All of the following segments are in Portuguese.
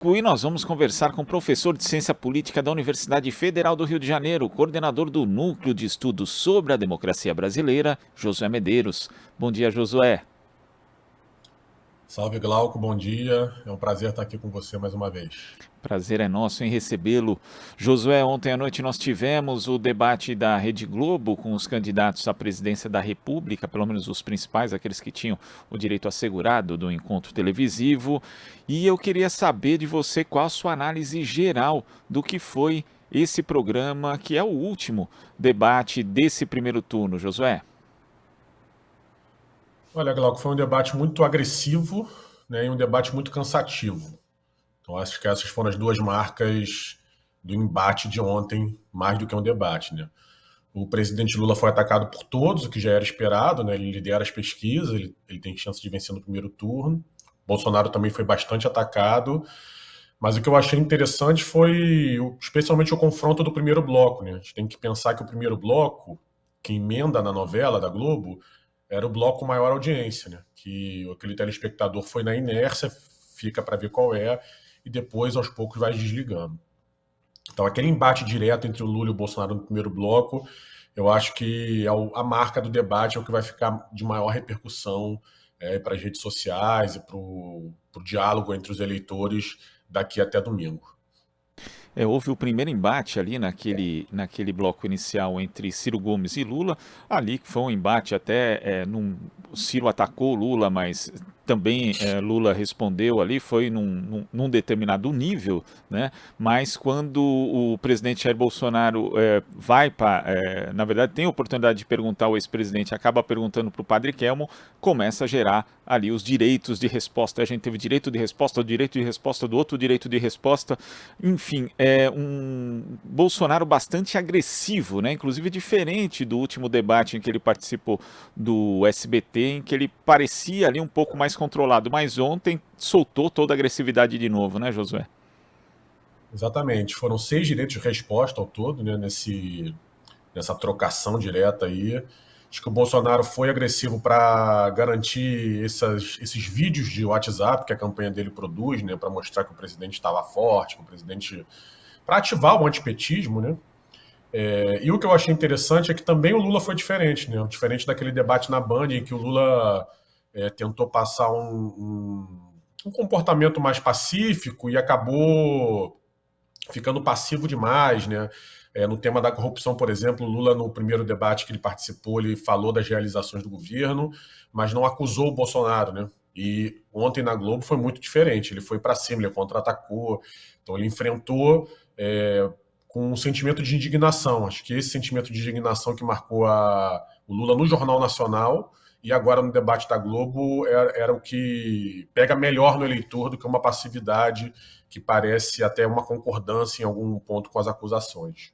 E nós vamos conversar com o professor de Ciência Política da Universidade Federal do Rio de Janeiro, coordenador do Núcleo de Estudos sobre a Democracia Brasileira, Josué Medeiros. Bom dia, Josué. Salve, Glauco, bom dia. É um prazer estar aqui com você mais uma vez. Prazer é nosso em recebê-lo. Josué, ontem à noite nós tivemos o debate da Rede Globo com os candidatos à presidência da República, pelo menos os principais, aqueles que tinham o direito assegurado do encontro televisivo. E eu queria saber de você qual a sua análise geral do que foi esse programa, que é o último debate desse primeiro turno, Josué. Olha, Glauco, foi um debate muito agressivo, né, e um debate muito cansativo. Então, acho que essas foram as duas marcas do embate de ontem, mais do que um debate, né? O presidente Lula foi atacado por todos, o que já era esperado, né? Ele lidera as pesquisas, ele tem chance de vencer no primeiro turno. Bolsonaro também foi bastante atacado, mas o que eu achei interessante foi, especialmente, o confronto do primeiro bloco, né? A gente tem que pensar que o primeiro bloco, que emenda na novela da Globo, era o bloco com maior audiência, né? Que aquele telespectador foi na inércia, fica para ver qual é, e depois, aos poucos, vai desligando. Então, aquele embate direto entre o Lula e o Bolsonaro no primeiro bloco, eu acho que é a marca do debate, é o que vai ficar de maior repercussão para as redes sociais e para o diálogo entre os eleitores daqui até domingo. Houve o primeiro embate ali naquele bloco inicial entre Ciro Gomes e Lula, ali que foi um embate até, Ciro atacou Lula, mas também Lula respondeu ali, foi num determinado nível, né? Mas quando o presidente Jair Bolsonaro vai para, na verdade tem a oportunidade de perguntar ao ex-presidente, acaba perguntando para o Padre Kelmo, começa a gerar ali os direitos de resposta. A gente teve direito de resposta, o direito de resposta do outro, direito de resposta, enfim, é um Bolsonaro bastante agressivo, né? Inclusive diferente do último debate em que ele participou do SBT, em que ele parecia ali um pouco mais controlado, mas ontem soltou toda a agressividade de novo, né, Josué? Exatamente. Foram 6 direitos de resposta ao todo, né, nessa trocação direta aí. Acho que o Bolsonaro foi agressivo para garantir esses vídeos de WhatsApp que a campanha dele produz, né, para mostrar que o presidente estava forte, que o presidente, para ativar o antipetismo, né? E o que eu achei interessante é que também o Lula foi diferente, né? Diferente daquele debate na Band em que o Lula tentou passar um comportamento mais pacífico e acabou ficando passivo demais, né? No tema da corrupção, por exemplo, o Lula, no primeiro debate que ele participou, ele falou das realizações do governo, mas não acusou o Bolsonaro, né? E ontem na Globo foi muito diferente. Ele foi para cima, ele contra-atacou, então ele enfrentou com um sentimento de indignação. Acho que esse sentimento de indignação que marcou o Lula no Jornal Nacional e agora no debate da Globo era o que pega melhor no eleitor do que uma passividade que parece até uma concordância em algum ponto com as acusações.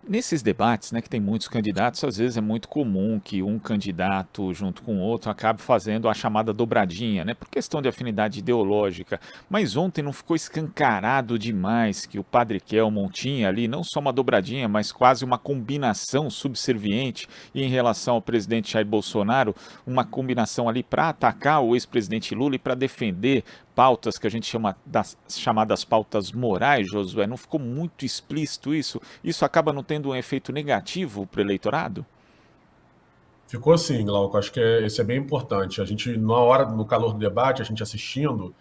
Nesses debates, né, que tem muitos candidatos, às vezes é muito comum que um candidato junto com o outro acabe fazendo a chamada dobradinha, né, por questão de afinidade ideológica. Mas ontem não ficou escancarado demais que o Padre Kelmon tinha ali não só uma dobradinha, mas quase uma combinação subserviente e em relação ao presidente Jair Bolsonaro, uma combinação ali para atacar o ex-presidente Lula e para defender pautas que a gente chama das chamadas pautas morais, Josué, não ficou muito explícito isso? Isso acaba não tendo um efeito negativo para o eleitorado? Ficou assim, Glauco, acho que isso é bem importante. A gente, na hora, no calor do debate, a gente assistindo,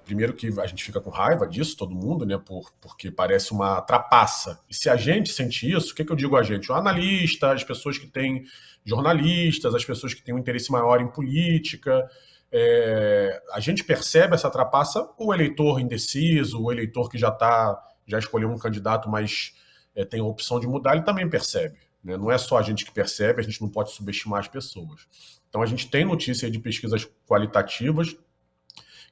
primeiro que a gente fica com raiva disso, todo mundo, né? Porque parece uma trapaça. E se a gente sente isso, o que eu digo a gente? O analista, as pessoas que têm jornalistas, as pessoas que têm um interesse maior em política. A gente percebe essa trapaça, o eleitor indeciso, o eleitor que já escolheu um candidato, mas tem a opção de mudar, ele também percebe. Né? Não é só a gente que percebe, a gente não pode subestimar as pessoas. Então a gente tem notícia de pesquisas qualitativas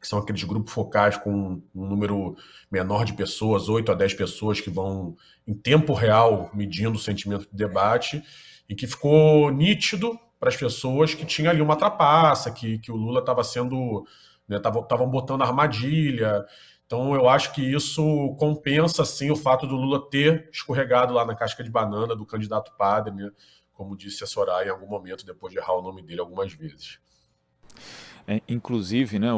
que são aqueles grupos focais com um número menor de pessoas, 8 a 10 pessoas, que vão em tempo real medindo o sentimento do debate, e que ficou nítido para as pessoas que tinha ali uma trapaça, que o Lula estava sendo, né, estavam botando armadilha. Então eu acho que isso compensa sim o fato do Lula ter escorregado lá na casca de banana do candidato padre, né, como disse a Soraya em algum momento, depois de errar o nome dele algumas vezes. Inclusive, né,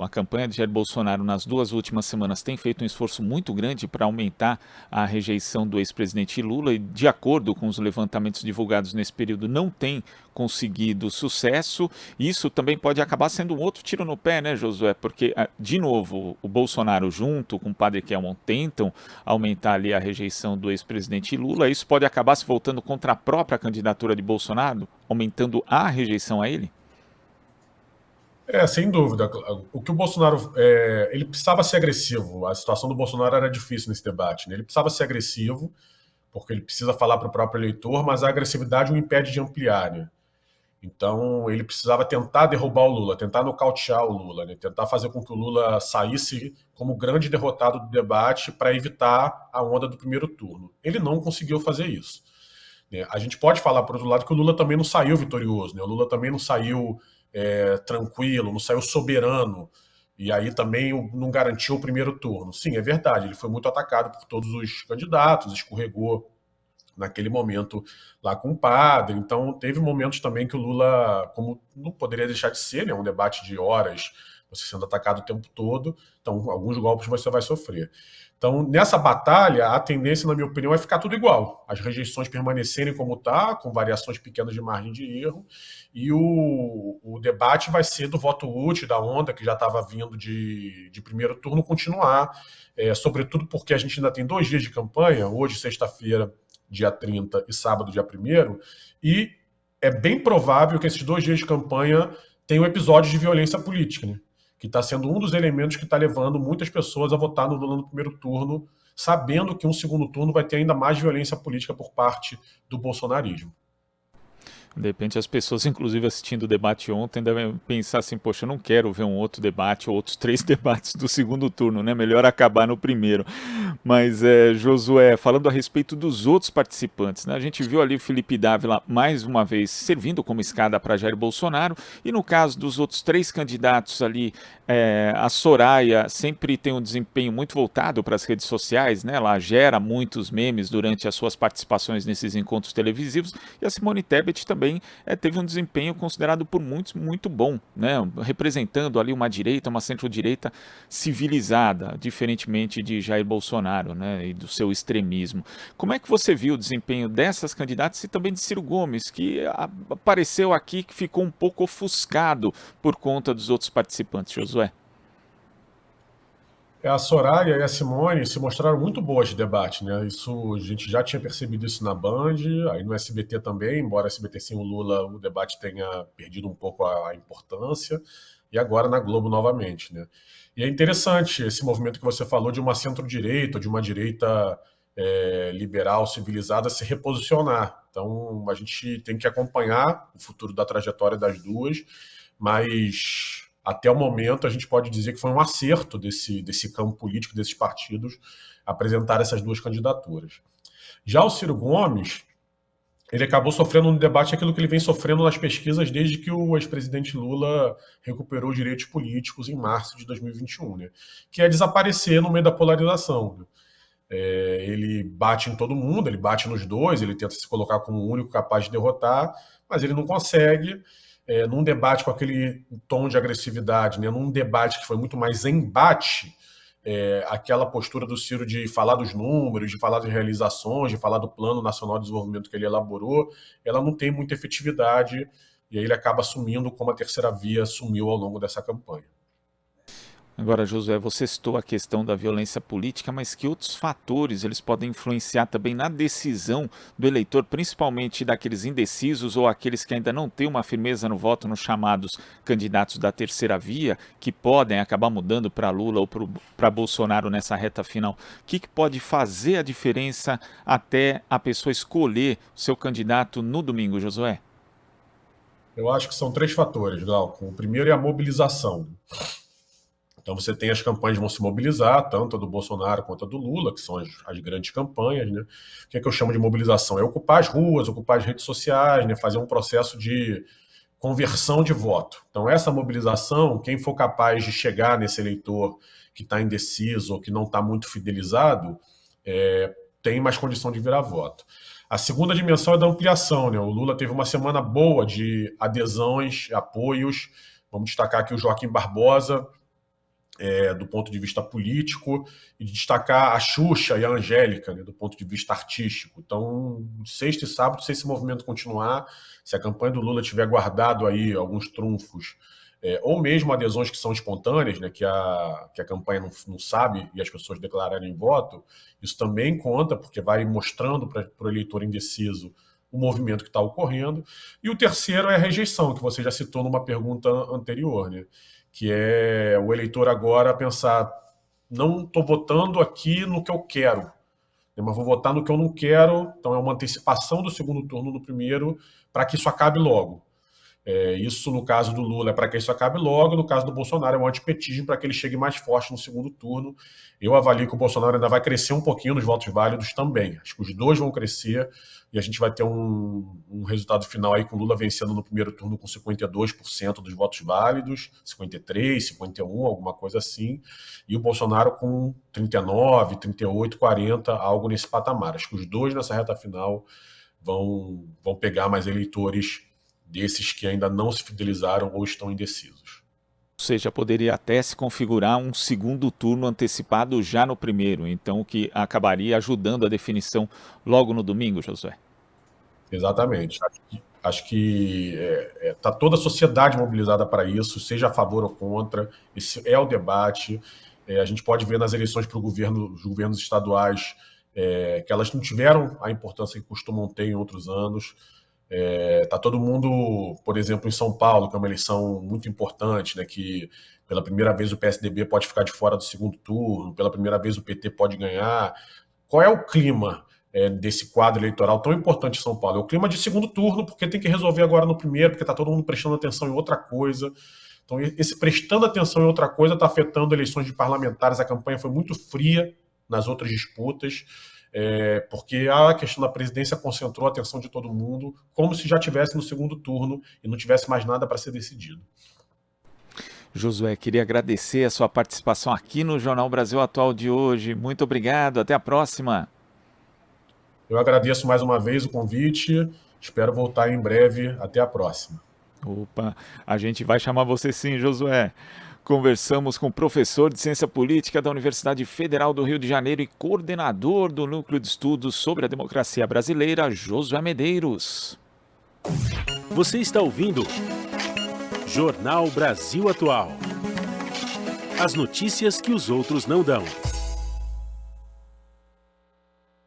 a campanha de Jair Bolsonaro nas 2 últimas semanas tem feito um esforço muito grande para aumentar a rejeição do ex-presidente Lula e, de acordo com os levantamentos divulgados nesse período, não tem conseguido sucesso. Isso também pode acabar sendo um outro tiro no pé, né, Josué? Porque, de novo, o Bolsonaro junto com o Padre Kelmon tentam aumentar ali a rejeição do ex-presidente Lula. Isso pode acabar se voltando contra a própria candidatura de Bolsonaro, aumentando a rejeição a ele? Sem dúvida. O que o Bolsonaro. Ele precisava ser agressivo. A situação do Bolsonaro era difícil nesse debate, né? Ele precisava ser agressivo, porque ele precisa falar para o próprio eleitor, mas a agressividade o impede de ampliar, né? Então, ele precisava tentar derrubar o Lula, tentar nocautear o Lula, né? Tentar fazer com que o Lula saísse como grande derrotado do debate para evitar a onda do primeiro turno. Ele não conseguiu fazer isso, né? A gente pode falar, por outro lado, que o Lula também não saiu vitorioso, né? O Lula também não saiu tranquilo, não saiu soberano, e aí também não garantiu o primeiro turno. Sim, é verdade, ele foi muito atacado por todos os candidatos, escorregou naquele momento lá com o padre. Então, teve momentos também que o Lula, como não poderia deixar de ser, né, um debate de horas, você sendo atacado o tempo todo, então alguns golpes você vai sofrer. Então, nessa batalha, a tendência, na minha opinião, é ficar tudo igual. As rejeições permanecerem como está, com variações pequenas de margem de erro, e o debate vai ser do voto útil, da onda que já estava vindo de primeiro turno, continuar, sobretudo porque a gente ainda tem 2 dias de campanha, hoje, sexta-feira, dia 30, e sábado, dia 1º, e é bem provável que esses 2 dias de campanha tenham episódios de violência política, né? Que está sendo um dos elementos que está levando muitas pessoas a votar no Lula no primeiro turno, sabendo que um segundo turno vai ter ainda mais violência política por parte do bolsonarismo. De repente as pessoas, inclusive assistindo o debate ontem, devem pensar assim, poxa, eu não quero ver um outro debate ou outros 3 debates do segundo turno, né? Melhor acabar no primeiro. Mas, Josué, falando a respeito dos outros participantes, né? A gente viu ali o Felipe Dávila, mais uma vez, servindo como escada para Jair Bolsonaro, e no caso dos outros 3 candidatos ali, a Soraya sempre tem um desempenho muito voltado para as redes sociais, né? Ela gera muitos memes durante as suas participações nesses encontros televisivos, e a Simone Tebet também teve um desempenho considerado por muitos muito bom, né? Representando ali uma direita, uma centro-direita civilizada, diferentemente de Jair Bolsonaro, né? E do seu extremismo. Como é que você viu o desempenho dessas candidatas e também de Ciro Gomes, que apareceu aqui, que ficou um pouco ofuscado por conta dos outros participantes, Josué? A Soraya e a Simone se mostraram muito boas de debate, né? Isso, a gente já tinha percebido isso na Band, aí no SBT também, embora SBT sem o Lula o debate tenha perdido um pouco a importância, e agora na Globo novamente, né? E é interessante esse movimento que você falou de uma centro-direita, de uma direita liberal, civilizada, se reposicionar. Então, a gente tem que acompanhar o futuro da trajetória das duas, mas até o momento a gente pode dizer que foi um acerto desse campo político, desses partidos, apresentar essas 2 candidaturas. Já o Ciro Gomes, ele acabou sofrendo no debate aquilo que ele vem sofrendo nas pesquisas desde que o ex-presidente Lula recuperou os direitos políticos em março de 2021, né? Que é desaparecer no meio da polarização, né? Ele bate em todo mundo, ele bate nos 2, ele tenta se colocar como o único capaz de derrotar, mas ele não consegue. Num debate com aquele tom de agressividade, né? Num debate que foi muito mais embate, aquela postura do Ciro de falar dos números, de falar das realizações, de falar do Plano Nacional de Desenvolvimento que ele elaborou, ela não tem muita efetividade, e aí ele acaba sumindo como a terceira via sumiu ao longo dessa campanha. Agora, Josué, você citou a questão da violência política, mas que outros fatores eles podem influenciar também na decisão do eleitor, principalmente daqueles indecisos ou aqueles que ainda não têm uma firmeza no voto nos chamados candidatos da terceira via, que podem acabar mudando para Lula ou para Bolsonaro nessa reta final? O que pode fazer a diferença até a pessoa escolher o seu candidato no domingo, Josué? Eu acho que são 3 fatores, Glauco. O primeiro é a mobilização. Então você tem as campanhas que vão se mobilizar, tanto a do Bolsonaro quanto a do Lula, que são as grandes campanhas, né? O que é que eu chamo de mobilização? É ocupar as ruas, ocupar as redes sociais, né? Fazer um processo de conversão de voto. Então essa mobilização, quem for capaz de chegar nesse eleitor que está indeciso ou que não está muito fidelizado, tem mais condição de virar voto. A segunda dimensão é da ampliação, né? O Lula teve uma semana boa de adesões, apoios Vamos destacar aqui o Joaquim Barbosa, do ponto de vista político, e destacar a Xuxa e a Angélica, né, do ponto de vista artístico. Então, sexta e sábado, se esse movimento continuar, se a campanha do Lula tiver guardado aí alguns trunfos, ou mesmo adesões que são espontâneas, né, que a campanha não sabe e as pessoas declararem voto, isso também conta, porque vai mostrando para o eleitor indeciso o movimento que está ocorrendo. E o terceiro é a rejeição, que você já citou numa pergunta anterior, né, que é o eleitor agora pensar, não estou votando aqui no que eu quero, né, mas vou votar no que eu não quero, então é uma antecipação do segundo turno no primeiro, para que isso acabe logo. Isso, no caso do Lula, é para que isso acabe logo, no caso do Bolsonaro, é um antipetismo para que ele chegue mais forte no segundo turno. Eu avalio que o Bolsonaro ainda vai crescer um pouquinho nos votos válidos também. Acho que os dois vão crescer e a gente vai ter um resultado final aí com o Lula vencendo no primeiro turno com 52% dos votos válidos, 53%, 51%, alguma coisa assim, e o Bolsonaro com 39%, 38%, 40%, algo nesse patamar. Acho que os dois nessa reta final vão pegar mais eleitores desses que ainda não se fidelizaram ou estão indecisos. Ou seja, poderia até se configurar um segundo turno antecipado já no primeiro, então que acabaria ajudando a definição logo no domingo, Josué? Exatamente. Acho que está toda a sociedade mobilizada para isso, seja a favor ou contra. Esse é o debate. A gente pode ver nas eleições para os governos estaduais que elas não tiveram a importância que costumam ter em outros anos. Tá todo mundo, por exemplo, em São Paulo, que é uma eleição muito importante, né, que pela primeira vez o PSDB pode ficar de fora do segundo turno, pela primeira vez o PT pode ganhar. Qual é o clima desse quadro eleitoral tão importante em São Paulo? É o clima de segundo turno, porque tem que resolver agora no primeiro, porque está todo mundo prestando atenção em outra coisa. Então, esse prestando atenção em outra coisa está afetando eleições de parlamentares. A campanha foi muito fria nas outras disputas, porque a questão da presidência concentrou a atenção de todo mundo, como se já tivesse no segundo turno e não tivesse mais nada para ser decidido. Josué, queria agradecer a sua participação aqui no Jornal Brasil Atual de hoje. Muito obrigado, até a próxima. Eu agradeço mais uma vez o convite, espero voltar em breve, até a próxima. Opa, a gente vai chamar você sim, Josué. Conversamos com o professor de Ciência Política da Universidade Federal do Rio de Janeiro e coordenador do Núcleo de Estudos sobre a Democracia Brasileira, Josué Medeiros. Você está ouvindo Jornal Brasil Atual. As notícias que os outros não dão.